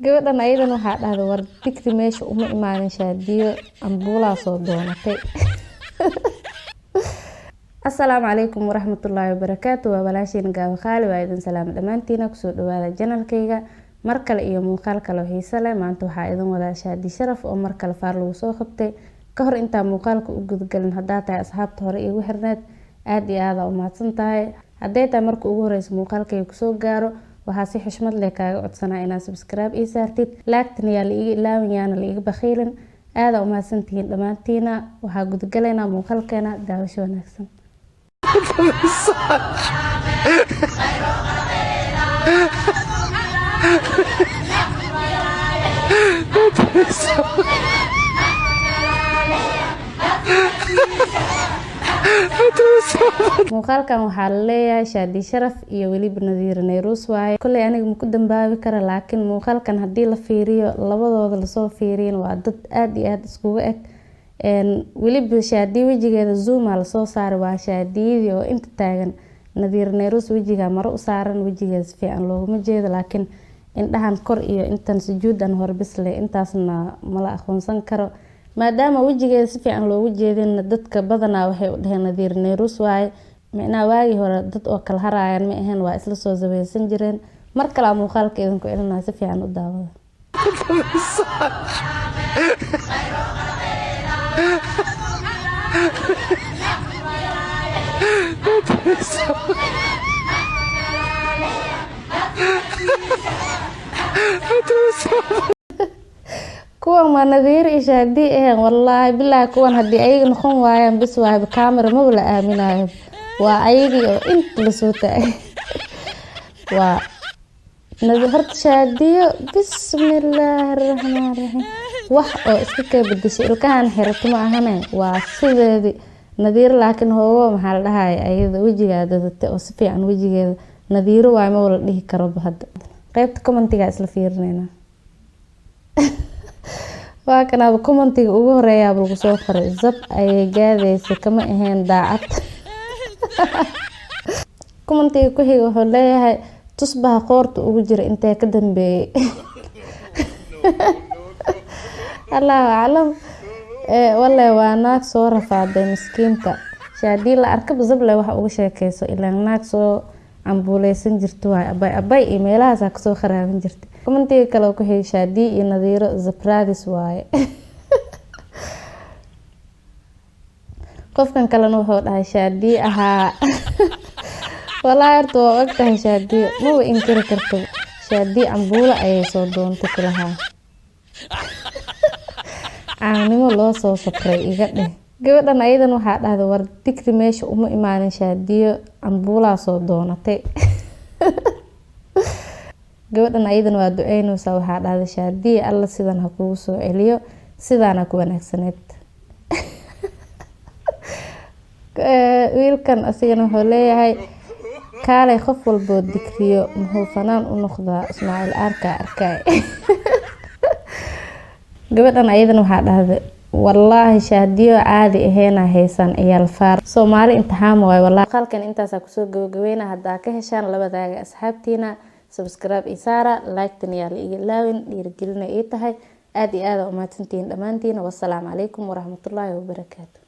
gabadhan ayadan waxaa dhahday war dikri meesha uma imaanin shaadiyo ambulaa soo doonatay. Assalaamu calaykum waraxmatullaahi wabarakaatu. waa walaashiin Gaabo Qaali. waa idin salaam dhammaantiina kusoo dhawaada channelkayga mar kale iyo muuqaal kale oo xiiso leh. maanta waxaa idin wadaa Shaadi Sharaf oo mar kale faar lagu soo qabtay. ka hor intaa muuqaalka u gudgalin haddaa tahay asxaabta hore igu xirneed aad iyo aad u mahadsan tahay. hadday tahay marka ugu horeysa muuqaalkayga kusoo gaaro waxaa si xushmad leh kaaga codsanaa inaad subscribe ii saartid, like-tan yaa la iga ilaawin yaana la iga bakhiilin. aad u mahadsantihiin dhammaantiina. waxaa gudgalaynaa muuqaalkeena daawasho wanaagsan. muuqaalkan waxaa la leeyahay Shaadi Sharaf iyo weliba Nadiir Nayruus waaye. kuley aniga ma ku dambaabi kara, laakiin muuqaalkan haddii la fiiriyo labadooda lasoo fiiriyin waa dad aad iyo aad iskugu eg. weliba Shaadi wejigeeda zoom la soo saaray waa Shaadiyadii oo inta taagan. Nadiir Nayruus wejiga maro u saaran, wejigeeda si fiican looguma jeedo, laakiin indhahan kor iyo intan sujuudan hor bisle intaasna mala aqoonsan karo. maadaama wejigeeda si fiican loogu jeedin dadka badanaa waxay u dhaheen Nadiir Nayruus waaye. micnaa waagii hore dad oo kala harayaan ma ahayn, waa isla soo sabaysan jireen. mar kale muuqaalka idinku celinaa si fiican u daawada. kuwan ma Nadiir iyo Shaadi ahayn wallaahi bilaa. kuwan haddii ayaga noqon waayaan bis waayba kaamera ma la aaminayo. waa ayagii oo inta la soo taagay. waa Nadiir horta Shaadiyo bismillaahirrahmaanirrahiim wax oo iska kay bedeshay ilkahan xirato ma ahane waa sideedii. Nadiir laakiin hoogo maxaa la dhahay ayada wejigeeda dadta oo si fiican wejigeeda Nadiir waay ma wala dhihi karo hadda. qaybta commentiga isla fiirinayna. waa kana commentiga ugu horeeya lagu soo qoray zab ay gaadaysa kama ahayn daacad. commentiga ku xiga wuxuu leeyahay tusbaha qoorta ugu jira intee ka dambeeyay. Allahu aclam. wallahi waa naag soo rafaaday miskiinta. Shaadi la arkab zab leh waxa ugu sheekayso ilaa naag soo ambuleysan jirto waay abay iyo meelahaas ka soo kharaabin jirtay. commentiga kale ku xiga Shaadi iyo Nadiir Zapraadis waaye. qofkan kalena wuxuu dhahay Shaadi ahaa. wallaahi horta waa ogtahay Shaadi ma u inkiri karto. Shaadi ambuula ayay soo doontay kulaha. caanimo loo soo safray iga dheh. gabadhan ayadan waxaa dhahday war dikri meesha uma imaanin shaadiyo ambulaa soo doonatay. gabadhan ayadan waa duceynaysaa. waxaa dhahday Shaadi alla sidan ha kugu soo celiyo, sidaana ku wanaagsaneed. wiilkan asigana wuxuu leeyahay kaalay qof walboo dikriyo muxuu fanaan u noqdaa Ismaaciil Arka arkay. gabadhan ayadan waxaa dhahday wallaahi Shaadiyo caadi aheena haysan ciyaal faar Soomaali imtixaan waay wallaahi. qalkan intaasa kusoo gabagabeynaa. haddaa ka heshaan labadaaga asxaabtiina subscribe ii saara, like-tan yaa la iga ilaawin, dhiirigelina ii tahay. aad iyo aad u mahadsantihiin dhammaantiina. wassalaamu calaykum waraxmatullaahi wabarakaatu.